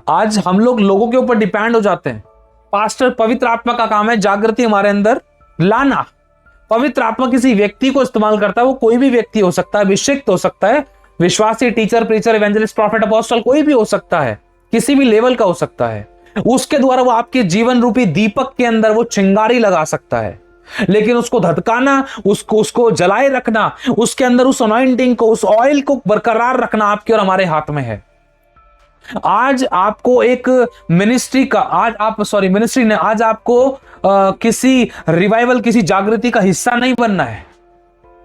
आज हम लोगों के ऊपर डिपेंड हो जाते हैं। पास्टर, पवित्र आत्मा का काम है जागृति हमारे अंदर लाना। पवित्र आत्मा किसी व्यक्ति को इस्तेमाल करता है, वो कोई भी व्यक्ति हो सकता है, अभिषिक्त हो सकता है, विश्वासी, teacher, preacher, evangelist, profit, apostle, कोई भी हो सकता है, किसी भी लेवल का हो सकता है। उसके द्वारा वो आपके जीवन रूपी दीपक के अंदर वो चिंगारी लगा सकता है, लेकिन उसको धधकाना, उसको जलाए रखना, उसके अंदर उस अनॉइंटिंग को, उस ऑयल को बरकरार रखना आपके और हमारे हाथ में है। आज आपको एक मिनिस्ट्री का, आज आपको किसी रिवाइवल, किसी जागृति का हिस्सा नहीं बनना है।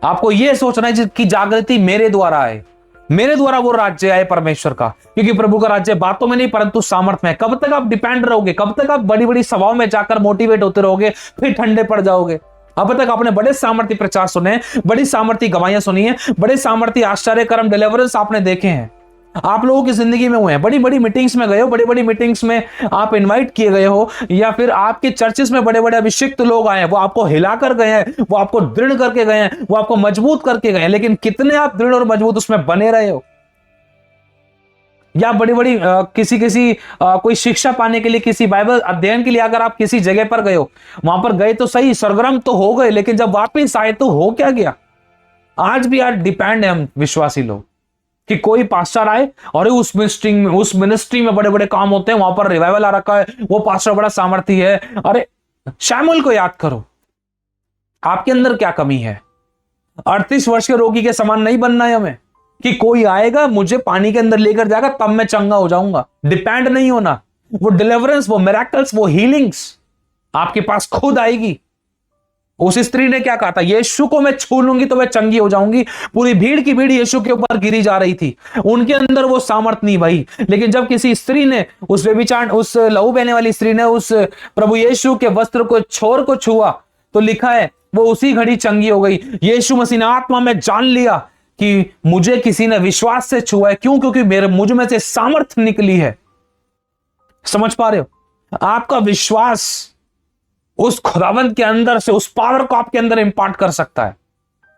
आपको यह सोचना है कि जागृति मेरे द्वारा आए, मेरे द्वारा वो राज्य आए परमेश्वर का, क्योंकि प्रभु का राज्य बातों में नहीं परंतु सामर्थ में। कब तक आप डिपेंड रहोगे? कब तक आप बड़ी बड़ी सभाओं में जाकर मोटिवेट होते रहोगे, फिर ठंडे पड़ जाओगे? अब तक आपने बड़े सामर्थ्य प्रचार सुने, बड़ी सामर्थ्य गवाहियां सुनी है, बड़े सामर्थ्य आश्चर्य कर्म, डिलीवरेंस आपने देखे हैं, आप लोगों की जिंदगी में हुए हैं। बड़ी बड़ी मीटिंग्स में गए हो, बड़ी बड़ी मीटिंग्स में आप इनवाइट किए गए हो, या फिर आपके चर्चेस में बड़े बड़े अभिषिक्त लोग आए हैं, वो आपको हिला कर गए हैं, वो आपको दृढ़ करके गए हैं, वो आपको मजबूत करके गए हैं, लेकिन कितने आप दृढ़ और मजबूत उसमें बने रहे हो? या बड़ी बड़ी कोई शिक्षा पाने के लिए, किसी बाइबल अध्ययन के लिए अगर आप किसी जगह पर गए हो, वहां पर गए तो सही, सरगर्म तो हो गए, लेकिन जब वापिस आए तो हो क्या गया? आज भी आज डिपेंड है हम विश्वासी लोग कि कोई पास्टर आए और उस मिनिस्ट्री में बड़े बड़े काम होते हैं, वहां पर रिवाइवल आ रखा है, वो पास्टर बड़ा सामर्थी है। अरे शैमुएल को याद करो, आपके अंदर क्या कमी है? 38 वर्ष के रोगी के समान नहीं बनना है हमें कि कोई आएगा मुझे पानी के अंदर लेकर जाएगा तब मैं चंगा हो जाऊंगा। डिपेंड नहीं होना। वो डिलीवरेंस, वो मिरेकल्स, वो हीलिंग्स आपके पास खुद आएगी। उस स्त्री ने क्या कहा था? यीशु को मैं छू लूंगी तो मैं चंगी हो जाऊंगी। पूरी भीड़ की भीड़ यीशु के ऊपर गिरी जा रही थी, उनके अंदर वो सामर्थ नहीं भाई। लेकिन जब किसी स्त्री ने, उस लहू बहने वाली स्त्री ने उस प्रभु यीशु के वस्त्र को, छोर को छुआ, तो लिखा है वो उसी घड़ी चंगी हो गई। यीशु मसीह ने आत्मा में जान लिया कि मुझे किसी ने विश्वास से छुआ है। क्यों? क्योंकि मुझ में से सामर्थ निकली है। समझ पा रहे हो? आपका विश्वास उस खुदावंत के अंदर से उस पावर को आपके अंदर इंपार्ट कर सकता है,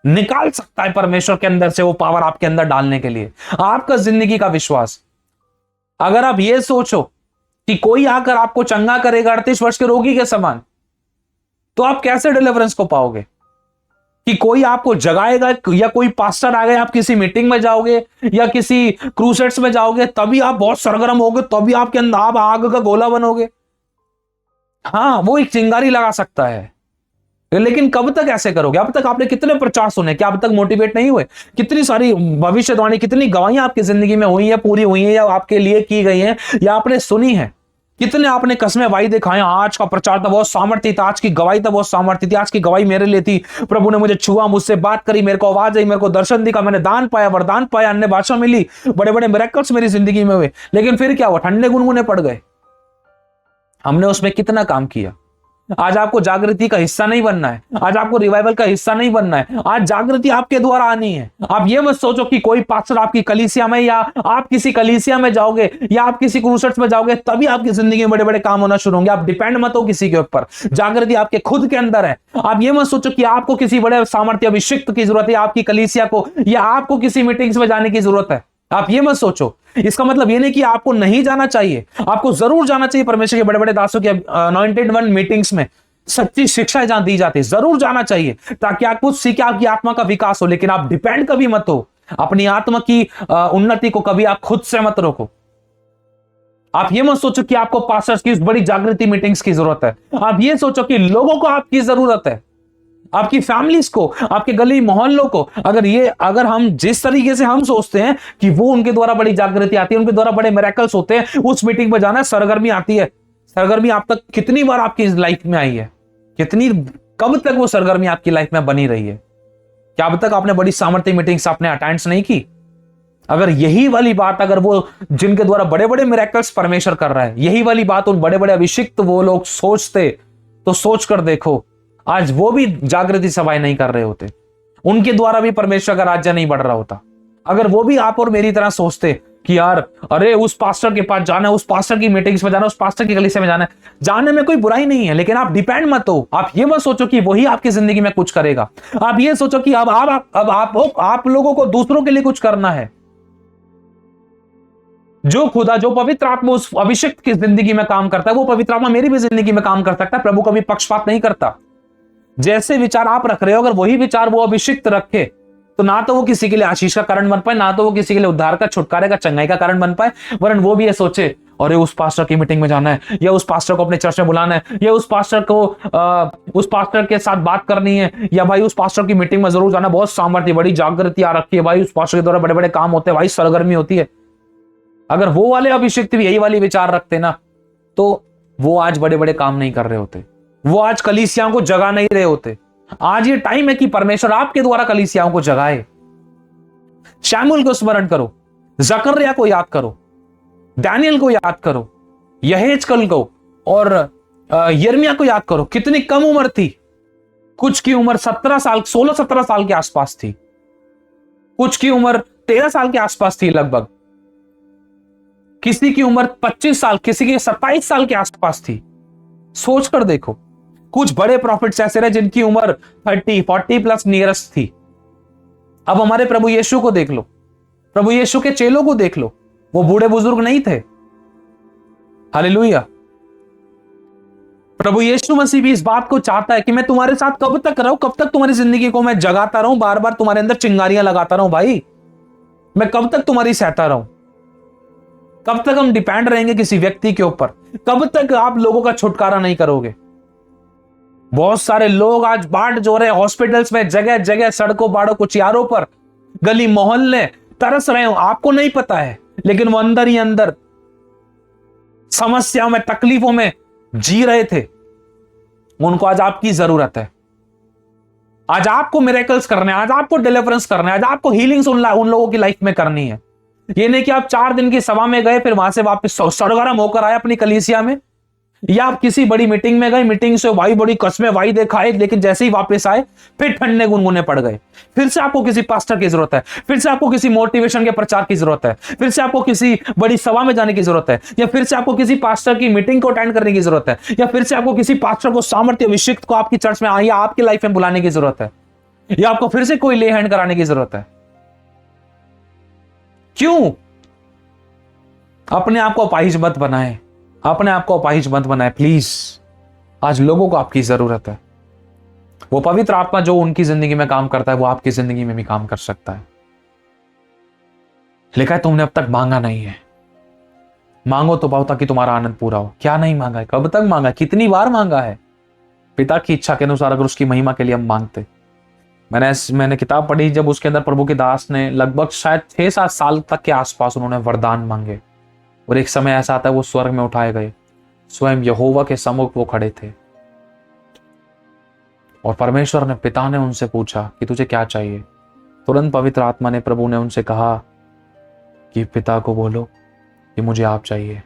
निकाल सकता है परमेश्वर के अंदर से वो पावर आपके अंदर डालने के लिए। आपका जिंदगी का विश्वास, अगर आप ये सोचो कि कोई आकर आपको चंगा करेगा 38 वर्ष के रोगी के समान, तो आप कैसे डिलीवरेंस को पाओगे? कि कोई आपको जगाएगा, या कोई पास्टर आ गए, आप किसी मीटिंग में जाओगे या किसी क्रूसेड्स में जाओगे तभी आप बहुत सरगर्म होगे, तभी आपके अंदर आप आग का गोला बनोगे? हाँ, वो एक चिंगारी लगा सकता है, लेकिन कब तक ऐसे करोगे? अब तक आपने कितने प्रचार सुने, क्या अब तक मोटिवेट नहीं हुए? कितनी सारी भविष्यवाणी, कितनी गवाहियां आपकी जिंदगी में हुई है, पूरी हुई है, या आपके लिए की गई हैं, या आपने सुनी है? कितने आपने कसमें वायदे खाए, आज का प्रचार था बहुत सामर्थ्य था, आज की गवाही था बहुत सामर्थ्य थी, आज की गवाही मेरे लिए थी, प्रभु ने मुझे छुआ, मुझसे बात करी, मेरे को आवाज आई, मेरे को दर्शन दिखा, मैंने दान पाया, वरदान पाया, अन्य भाषा मिली, बड़े बड़े मिरेकल्स मेरी जिंदगी में हुए। लेकिन फिर क्या हुआ? ठंडे गुनगुने पड़ गए। हमने उसमें कितना काम किया? आज आपको जागृति का हिस्सा नहीं बनना है, आज आपको रिवाइवल का हिस्सा नहीं बनना है, आज जागृति आपके द्वारा आनी है। आप ये मत सोचो कि कोई पास्टर आपकी कलीसिया में, या आप किसी कलीसिया में जाओगे, या आप किसी क्रूसेड्स में जाओगे तभी आपकी जिंदगी में बड़े बड़े काम होना शुरू होंगे। आप डिपेंड मत हो किसी के ऊपर, जागृति आपके खुद के अंदर है। आप ये मत सोचो कि आपको किसी बड़े सामर्थ्य अभिषिक्त की जरूरत है, आपकी कलीसिया को, या आपको किसी मीटिंग्स में जाने की जरूरत है। आप ये मत सोचो। इसका मतलब ये नहीं कि आपको नहीं जाना चाहिए, आपको जरूर जाना चाहिए। परमेश्वर के बड़े बड़े दासों के अनॉइंटेड वन मीटिंग्स में सच्ची शिक्षा जहां दी जाती है, जरूर जाना चाहिए, ताकि आप कुछ सीखे, आपकी आत्मा का विकास हो। लेकिन आप डिपेंड कभी मत हो, अपनी आत्मा की उन्नति को कभी आप खुद से मत रोको। आप ये मत सोचो कि आपको पास्टर्स की बड़ी जागृति मीटिंग्स की जरूरत है। आप ये सोचो कि लोगों को आपकी जरूरत है, आपकी फैमिलीज को, आपके गली मोहल्लों को। अगर हम जिस तरीके से हम सोचते हैं कि वो उनके द्वारा बड़ी जागृति आती है, उनके द्वारा बड़े मिरेकल्स होते हैं, उस मीटिंग में जाना, सरगर्मी आती है। सरगर्मी आप तक कितनी बार आपकी लाइफ में आई है? कब तक वो सरगर्मी आपकी लाइफ में बनी रही है? क्या अब तक आपने बड़ी सामर्थ्य मीटिंग्स आपने अटेंड नहीं की? अगर यही वाली बात, अगर वो जिनके द्वारा बड़े बड़े मिरेकल्स परमेश्वर कर रहा है, यही वाली बात उन बड़े बड़े अभिषिक्त वो लोग सोचते, तो सोच कर देखो, आज वो भी जागृति सभाएं नहीं कर रहे होते, उनके द्वारा भी परमेश्वर का राज्य नहीं बढ़ रहा होता। अगर वो भी आप और मेरी तरह सोचते कि यार अरे उस पास्टर के पास जाना है, उस पास्टर की मीटिंग्स में जाना है, उस पास्टर की कलीसिया में जाना है, जाने में कोई बुराई नहीं है, लेकिन आप डिपेंड मत हो। आप ये मत सोचो कि वही आपकी जिंदगी में कुछ करेगा। आप ये सोचो कि अब आप लोगों को दूसरों के लिए कुछ करना है। जो खुदा, जो पवित्र आत्मा उस अभिषिक्त की जिंदगी में काम करता है, वो पवित्र आत्मा मेरी भी जिंदगी में काम कर सकता है। प्रभु कभी पक्षपात नहीं करता। जैसे विचार आप रख रहे हो, अगर वही विचार वो अभिषिक्त रखे, तो ना तो वो किसी के लिए आशीष का कारण बन पाए, ना तो वो किसी के लिए उद्धार का, छुटकारे का, चंगाई का कारण बन पाए, वरन वो भी ये सोचे अरे उस पास्टर की मीटिंग में जाना है, या उस पास्टर को अपने चर्च में बुलाना है, या उस पास्टर के साथ बात करनी है, या भाई उस पास्टर की मीटिंग में जरूर जाना, बहुत सामर्थ्य, बड़ी जागृति आ रखी है भाई, उस पास्टर के द्वारा बड़े बड़े काम होते हैं भाई, सरगर्मी होती है। अगर वो वाले अभिषिक्त भी यही वाली विचार रखते ना, तो वो आज बड़े बड़े काम नहीं कर रहे होते, वो आज कलीसियाओं को जगा नहीं रहे होते। आज ये टाइम है कि परमेश्वर आपके द्वारा कलीसियाओं को जगाए। शमूएल को स्मरण करो, जकर्या को याद करो, दानियल को याद करो, यहेजकल को और यिर्मयाह को याद करो। कितनी कम उम्र थी। कुछ की उम्र 17 साल, 16-17 साल के आसपास थी, कुछ की उम्र 13 साल के आसपास थी लगभग, किसी की उम्र 25 साल, किसी की 27 साल के आसपास थी। सोच कर देखो, कुछ बड़े प्रॉफिट्स ऐसे रहे जिनकी उम्र 30-40 प्लस नियरेस्ट थी। अब हमारे प्रभु यीशु को देख लो, प्रभु यीशु के चेलों को देख लो, वो बूढ़े बुजुर्ग नहीं थे। हालेलुया। प्रभु यीशु मसीह भी इस बात को चाहता है कि मैं तुम्हारे साथ कब तक रहूं, कब तक तुम्हारी जिंदगी को मैं जगाता रहूं, बार बार तुम्हारे अंदर चिंगारियां लगाता रहूं। भाई मैं कब तक तुम्हारी सहता रहूं? कब तक हम डिपेंड रहेंगे किसी व्यक्ति के ऊपर? कब तक आप लोगों का छुटकारा नहीं करोगे? बहुत सारे लोग आज बाट जो रहे, हॉस्पिटल्स में, जगह जगह, सड़कों, बाड़ों, कुचियारों पर, गली मोहल्ले तरस रहे हो, आपको नहीं पता है, लेकिन वो अंदर ही अंदर समस्याओं में, तकलीफों में जी रहे थे। उनको आज आपकी जरूरत है। आज आपको मिरेकल्स करने, आज आपको डिलीवरेंस करना है, आज आपको हीलिंग्स उन लोगों की लाइफ में करनी है। ये नहीं कि आप 4 दिन की सभा में गए, फिर वहां से वापस सरगर्म होकर आए अपनी कलीसिया में, या आप किसी बड़ी मीटिंग में गए, मीटिंग से भाई बड़ी कसमें भाई दिखाए, लेकिन जैसे ही वापस आए फिर ठंडे गुनगुने पड़ गए। फिर से आपको किसी पास्टर की जरूरत है, फिर से आपको किसी मोटिवेशन के प्रचार की जरूरत है, फिर से आपको किसी बड़ी सभा में जाने की जरूरत है, या फिर से आपको किसी पास्टर की मीटिंग को अटेंड करने की जरूरत है, या फिर से आपको किसी पास्टर को, सामर्थ्य अभिषिक्त को आपकी चर्च में या आपकी लाइफ में बुलाने की जरूरत है, या आपको फिर से कोई ले हैंड कराने की जरूरत है। क्यों? अपने आप को अपाहिज मत बनाए, अपने आप को अपाहिज मत बनाए प्लीज। आज लोगों को आपकी जरूरत है। वो पवित्र आत्मा जो उनकी जिंदगी में काम करता है, वो आपकी जिंदगी में भी काम कर सकता है। लिखा है तुमने अब तक मांगा नहीं है, मांगो तो पाओ ताकि तुम्हारा आनंद पूरा हो। क्या नहीं मांगा है? कब तक मांगा है? कितनी बार मांगा है? पिता की इच्छा के अनुसार अगर उसकी महिमा के लिए हम मांगते। मैंने किताब पढ़ी, जब उसके अंदर प्रभु के दास ने लगभग शायद 6-7 साल तक के आसपास उन्होंने वरदान मांगे, और एक समय ऐसा आता है वो स्वर्ग में उठाए गए, स्वयं यहोवा के सम्मुख वो खड़े थे, और परमेश्वर ने, पिता ने उनसे पूछा कि तुझे क्या चाहिए। तुरंत पवित्र आत्मा ने, प्रभु ने उनसे कहा कि पिता को बोलो कि मुझे आप चाहिए।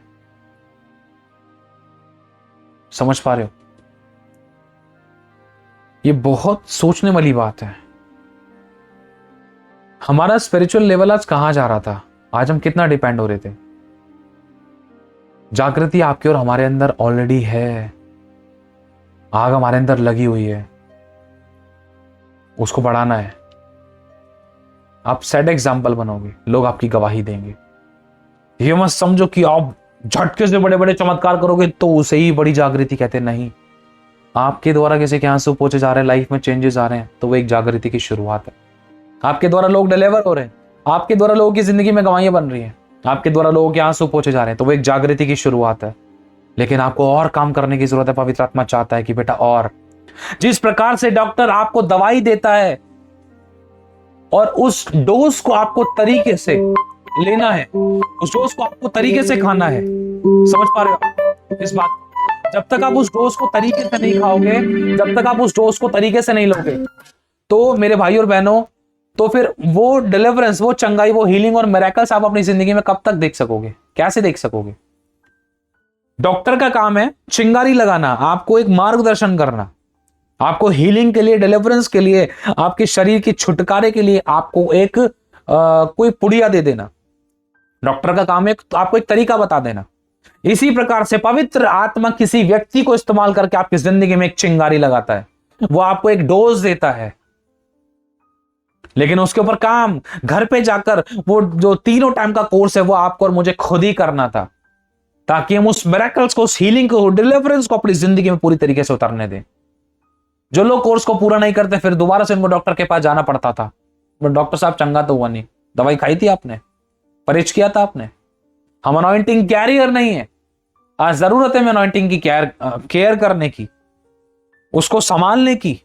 समझ पा रहे हो? ये बहुत सोचने वाली बात है। हमारा स्पिरिचुअल लेवल आज कहां जा रहा था? आज हम कितना डिपेंड हो रहे थे? जागृति आपकी और हमारे अंदर ऑलरेडी है, आग हमारे अंदर लगी हुई है, उसको बढ़ाना है। आप सेट एग्जाम्पल बनोगे, लोग आपकी गवाही देंगे। ये मत समझो कि आप झटके से बड़े बड़े चमत्कार करोगे तो उसे ही बड़ी जागृति कहते। नहीं, आपके द्वारा किसी के आंसू पोंछे जा रहे हैं, लाइफ में चेंजेस आ रहे हैं, तो वो एक जागृति की शुरुआत है। आपके द्वारा लोग डिलीवर हो रहे हैं, आपके द्वारा लोगों की जिंदगी में गवाहियां बन रही हैं, आपके द्वारा लोगों के आंसू पोंछे जा रहे हैं, तो वो एक जागृति की शुरुआत है। लेकिन आपको और काम करने की जरूरत है। पवित्र आत्मा चाहता है कि बेटा, और जिस प्रकार से डॉक्टर आपको दवाई देता है और उस डोज को आपको तरीके से लेना है, उस डोज को आपको तरीके से खाना है। समझ पा रहे हो इस बात? जब तक आप उस डोज को तरीके से नहीं खाओगे, जब तक आप उस डोज को तरीके से नहीं लोगे, तो मेरे भाई और बहनों, तो फिर वो डिलीवरेंस, वो चंगाई, वो हीलिंग और मिरेकल्स आप अपनी जिंदगी में कब तक देख सकोगे? कैसे देख सकोगे? डॉक्टर का काम है चिंगारी लगाना, आपको एक मार्गदर्शन करना, आपको हीलिंग के लिए, डिलीवरेंस के लिए, आपके शरीर की छुटकारे के लिए आपको एक कोई पुड़िया दे देना। डॉक्टर का काम है आपको एक तरीका बता देना। इसी प्रकार से पवित्र आत्मा किसी व्यक्ति को इस्तेमाल करके आपकी जिंदगी में एक चिंगारी लगाता है, वो आपको एक डोज देता है। लेकिन उसके ऊपर काम घर पे जाकर वो जो तीनों टाइम का कोर्स है वो आपको और मुझे खुद ही करना था, ताकि हम उस मिरेकल्स को, उस हीलिंग को, डिलीवरेंस को अपनी जिंदगी में पूरी तरीके से उतरने दें। जो लोग कोर्स को पूरा नहीं करते फिर दोबारा से उनको डॉक्टर के पास जाना पड़ता था, बट डॉक्टर साहब चंगा तो हुआ नहीं। दवाई खाई थी आपने, परहेज किया था आपने। हम अनॉइंटिंग कैरियर नहीं है। आज जरूरत है अनॉइंटिंग की केयर करने की, उसको संभालने की।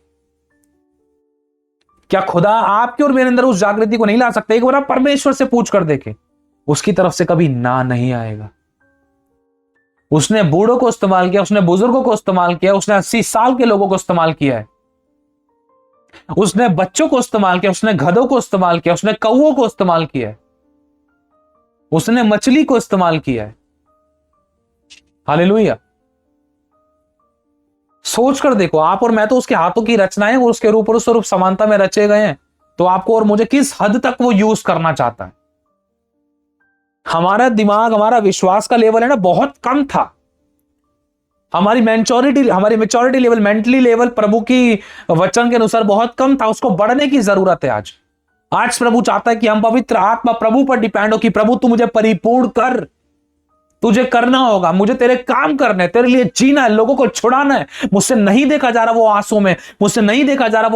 क्या खुदा आपके और मेरे अंदर उस जागृति को नहीं ला सकते? एक बार आप परमेश्वर से पूछ कर देखें, उसकी तरफ से कभी ना नहीं आएगा। उसने बूढ़ों को इस्तेमाल किया, उसने बुजुर्गों को इस्तेमाल किया, उसने 80 साल के लोगों को इस्तेमाल किया है, उसने बच्चों को इस्तेमाल किया, उसने गधों को इस्तेमाल किया, उसने कौओं को इस्तेमाल किया है, उसने मछली को इस्तेमाल किया है। हालेलुया। सोच कर देखो, आप और मैं तो उसके हाथों की रचनाएं और उसके रूप और स्वरूप समानता में रचे गए हैं, तो आपको और मुझे किस हद तक वो यूज करना चाहता है? हमारा दिमाग, हमारा विश्वास का लेवल है ना बहुत कम था। हमारी मेच्योरिटी लेवल, मेंटली लेवल प्रभु की वचन के अनुसार बहुत कम था। उसको बढ़ने की जरूरत है आज प्रभु चाहता है कि हम पवित्र आत्मा प्रभु पर डिपेंड हो कि प्रभु तू मुझे परिपूर्ण कर, तुझे करना होगा, मुझे तेरे काम करने, तेरे लिए जीना है, लोगों को छुड़ाना है। मुझसे नहीं देखा जा रहा वो आंसू में, मुझसे नहीं देखा जा रहा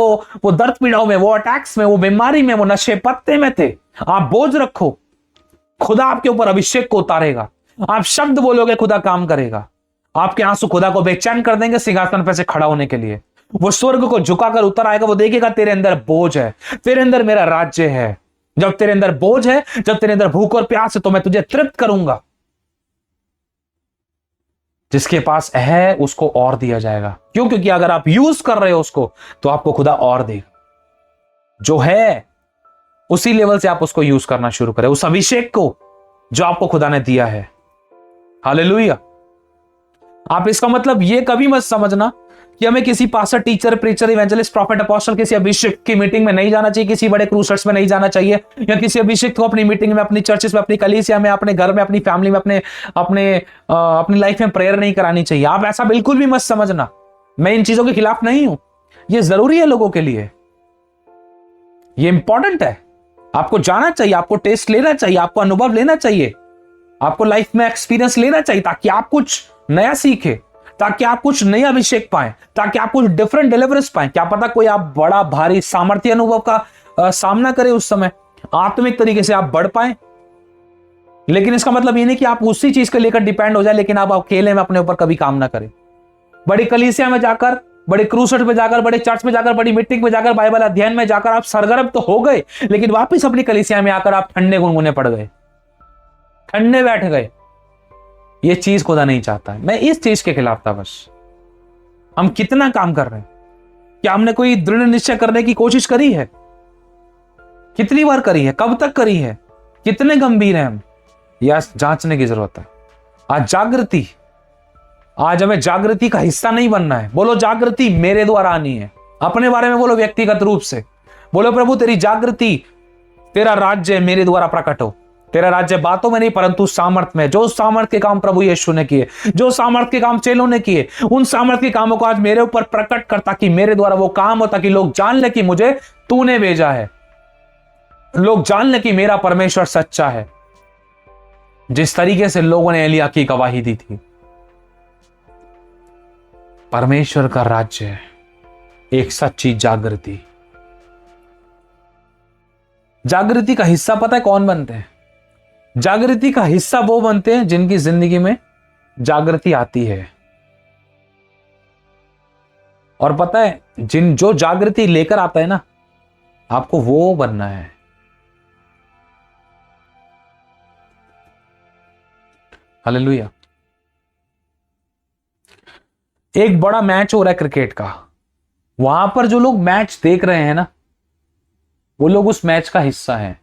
वो दर्द पीड़ाओं में, वो अटैक्स में, वो बीमारी में, वो नशे पत्ते में थे। आप बोझ रखो, खुदा आपके ऊपर अभिषेक को उतारेगा। आप शब्द बोलोगे, खुदा काम करेगा। आपके आंसू खुदा को बेचैन कर देंगे सिंहासन पर से खड़ा होने के लिए। वो स्वर्ग को झुकाकर उतर आएगा, वो देखेगा तेरे अंदर बोझ है, तेरे अंदर मेरा राज्य है। जब तेरे अंदर बोझ है, जब तेरे अंदर भूख और प्यास है, तो मैं तुझे तृप्त करूंगा। जिसके पास है उसको और दिया जाएगा। क्यों? क्योंकि अगर आप यूज कर रहे हो उसको, तो आपको खुदा और देगा। जो है उसी लेवल से आप उसको यूज करना शुरू करें, उस अभिषेक को जो आपको खुदा ने दिया है। हालेलुया। आप इसका मतलब ये कभी मत समझना कि हमें किसी pastor, teacher, preacher, evangelist, profit, apostle, किसी अभिषेक की मीटिंग में नहीं जाना चाहिए, किसी बड़े क्रूसर्स में नहीं जाना चाहिए, या किसी अभिषेक को अपनी मीटिंग में, अपनी चर्चेस में, अपनी कलीसिया में, अपने घर में, अपनी फैमिली में, अपनी लाइफ में प्रेयर नहीं करानी चाहिए। आप ऐसा बिल्कुल भी मत समझना। मैं इन चीजों के खिलाफ नहीं हूं। ये जरूरी है लोगों के लिए, ये इंपॉर्टेंट है। आपको जाना चाहिए, आपको टेस्ट लेना चाहिए, आपको अनुभव लेना चाहिए, आपको लाइफ में एक्सपीरियंस लेना चाहिए, ताकि आप कुछ नया सीखे, ताकि आप कुछ नया अभिषेक पाएं, ताकि आप कुछ डिफरेंट डिलीवरेंस पाएं। क्या पता कोई आप बड़ा भारी सामर्थ्य अनुभव का सामना करें, उस समय आत्मिक तरीके से आप बढ़ पाएं। लेकिन इसका मतलब ये नहीं कि आप उसी चीज को लेकर डिपेंड हो जाए, लेकिन आप अकेले में अपने ऊपर कभी काम ना करें। बड़ी कलीसिया में जाकर, बड़े क्रूसेड में जाकर, बड़े चर्च में जाकर, बड़ी मीटिंग में जाकर, बाइबल अध्ययन में जाकर आप सरगर्म तो हो गए, लेकिन वापस अपनी कलीसिया में आकर आप ठंडे गुनगुने पड़ गए, ठंडे बैठ गए। ये चीज खुदा नहीं चाहता है। मैं इस चीज के खिलाफ था। बस हम कितना काम कर रहे हैं? क्या हमने कोई दृढ़ निश्चय करने की कोशिश करी है? कितनी बार करी है? कब तक करी है? कितने गंभीर हैं हम? यह जांचने की जरूरत है। आज हमें जागृति का हिस्सा नहीं बनना है। बोलो जागृति मेरे द्वारा आनी है। अपने बारे में बोलो, व्यक्तिगत रूप से बोलो, प्रभु तेरी जागृति, तेरा राज्य मेरे द्वारा प्रकट हो। तेरा राज्य बातों में नहीं परंतु सामर्थ्य में। जो सामर्थ्य के काम प्रभु यीशु ने किए, जो सामर्थ्य के काम चेलों ने किए, उन सामर्थ्य के कामों को आज मेरे ऊपर प्रकट कर, ताकि मेरे द्वारा वो काम हो, ताकि लोग जान ले कि मुझे तूने भेजा है, लोग जान ले कि मेरा परमेश्वर सच्चा है। जिस तरीके से लोगों ने एलिया की गवाही दी थी, परमेश्वर का राज्य है एक सच्ची जागृति। जागृति का हिस्सा पता है कौन बनते हैं? जागृति का हिस्सा वो बनते हैं जिनकी जिंदगी में जागृति आती है। और पता है, जो जागृति लेकर आता है ना, आपको वो बनना है। हालेलुया। एक बड़ा मैच हो रहा है क्रिकेट का, वहां पर जो लोग मैच देख रहे हैं ना, वो लोग उस मैच का हिस्सा हैं।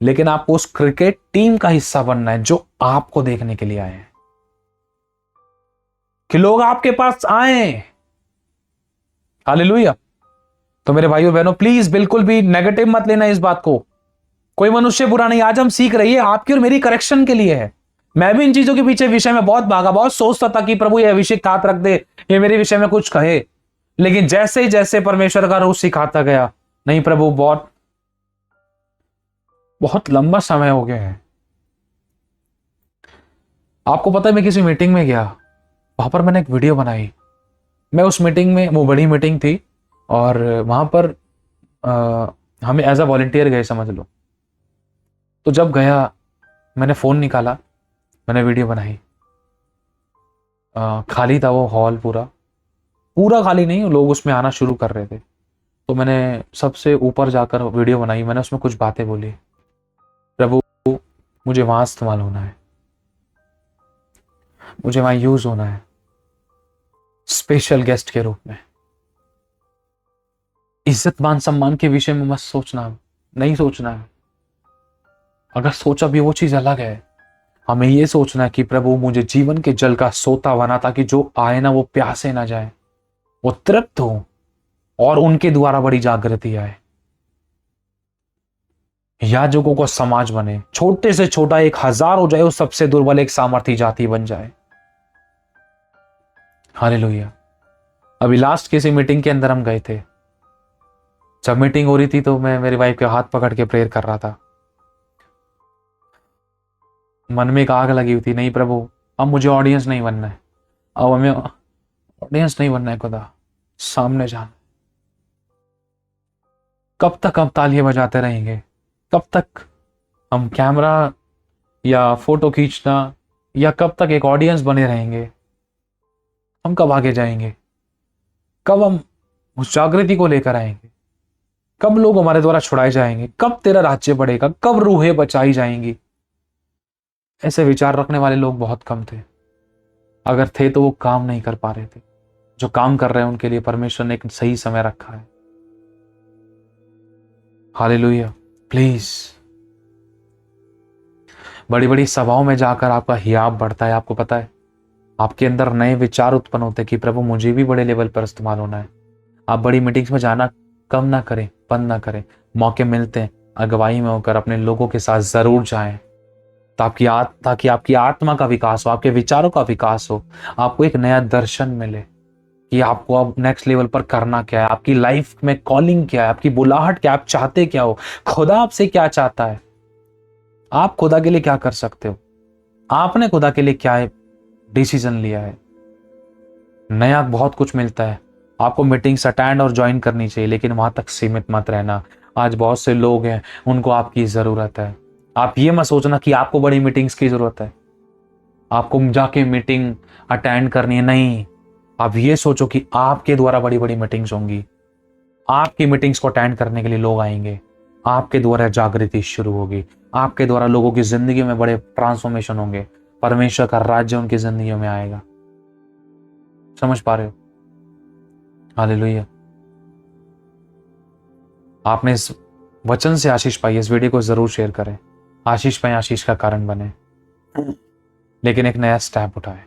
लेकिन आपको उस क्रिकेट टीम का हिस्सा बनना है जो आपको देखने के लिए आए हैं। कि लोग आपके पास आए। हालेलुया। तो मेरे भाइयों बहनों, प्लीज बिल्कुल भी नेगेटिव मत लेना इस बात को। कोई मनुष्य बुरा नहीं। आज हम सीख रही है, आपकी और मेरी करेक्शन के लिए है। मैं भी इन चीजों के पीछे विषय में बहुत भागा, बहुत सोचता था कि प्रभु ये अभिषेक हाथ रख दे, ये मेरे विषय में कुछ कहे। लेकिन जैसे जैसे परमेश्वर का रूह सिखाता गया, नहीं प्रभु, बहुत बहुत लंबा समय हो गया है। आपको पता है मैं किसी मीटिंग में गया, वहां पर मैंने एक वीडियो बनाई। मैं उस मीटिंग में, वो बड़ी मीटिंग थी, और वहां पर हमें एज अ वॉलंटियर गए समझ लो। तो जब गया, मैंने फोन निकाला, मैंने वीडियो बनाई। खाली था वो हॉल, पूरा पूरा खाली नहीं, लोग उसमें आना शुरू कर रहे थे। तो मैंने सबसे ऊपर जाकर वीडियो बनाई, मैंने उसमें कुछ बातें बोली। प्रभु, मुझे वहां इस्तेमाल होना है, मुझे वहां यूज होना है स्पेशल गेस्ट के रूप में। इज्जत मान सम्मान के विषय में मत सोचना, नहीं सोचना है। अगर सोचा भी वो चीज अलग है। हमें ये सोचना है कि प्रभु मुझे जीवन के जल का सोता बना, ताकि जो आए ना वो प्यासे ना जाए, वो तृप्त हो और उनके द्वारा बड़ी जागृति आए। याजकों को समाज बने, छोटे से छोटा 1000 हो जाए, वो सबसे दुर्बल एक सामर्थी जाति बन जाए। हालेलुया। अभी लास्ट किसी मीटिंग के अंदर हम गए थे। जब मीटिंग हो रही थी तो मैं मेरी वाइफ के हाथ पकड़ के प्रेयर कर रहा था। मन में एक आग लगी हुई थी, नहीं प्रभु, अब मुझे ऑडियंस नहीं बनना है, अब हमें ऑडियंस नहीं बनना है खुदा, सामने जाना। कब तक हम तालियां बजाते रहेंगे? कब तक हम कैमरा या फोटो खींचना, या कब तक एक ऑडियंस बने रहेंगे? हम कब आगे जाएंगे? कब हम उस जागृति को लेकर आएंगे? कब लोग हमारे द्वारा छुड़ाए जाएंगे? कब तेरा राज्य बढ़ेगा? कब रूहें बचाई जाएंगी? ऐसे विचार रखने वाले लोग बहुत कम थे। अगर थे तो वो काम नहीं कर पा रहे थे। जो काम कर रहे हैं उनके लिए परमेश्वर ने एक सही समय रखा है। हालेलुया। प्लीज, बड़ी बड़ी सभाओं में जाकर आपका हियाब बढ़ता है। आपको पता है, आपके अंदर नए विचार उत्पन्न होते हैं कि प्रभु मुझे भी बड़े लेवल पर इस्तेमाल होना है। आप बड़ी मीटिंग्स में जाना कम ना करें, बंद ना करें। मौके मिलते हैं, अगुवाई में होकर अपने लोगों के साथ जरूर जाएं, ताकि आपकी आत्मा का विकास हो, आपके विचारों का विकास हो, आपको एक नया दर्शन मिले कि आपको अब नेक्स्ट लेवल पर करना क्या है, आपकी लाइफ में कॉलिंग क्या है, आपकी बुलाहट क्या, आप चाहते क्या हो, खुदा आपसे क्या चाहता है, आप खुदा के लिए क्या कर सकते हो, आपने खुदा के लिए क्या डिसीजन लिया है। नया बहुत कुछ मिलता है। आपको मीटिंग्स अटेंड और ज्वाइन करनी चाहिए, लेकिन वहां तक सीमित मत रहना। आज बहुत से लोग हैं, उनको आपकी जरूरत है। आप ये मत सोचना कि आपको बड़ी मीटिंग्स की जरूरत है, आपको जाके मीटिंग अटेंड करनी है। नहीं, आप ये सोचो कि आपके द्वारा बड़ी बड़ी मीटिंग्स होंगी, आपकी मीटिंग्स को अटेंड करने के लिए लोग आएंगे, आपके द्वारा जागृति शुरू होगी, आपके द्वारा लोगों की जिंदगी में बड़े ट्रांसफॉर्मेशन होंगे, परमेश्वर का राज्य उनकी जिंदगी में आएगा। समझ पा रहे हो? हालेलुया। आपने इस वचन से आशीष पाई, इस वीडियो को जरूर शेयर करें। आशीष पाए, आशीष का कारण बने, लेकिन एक नया स्टेप उठाए।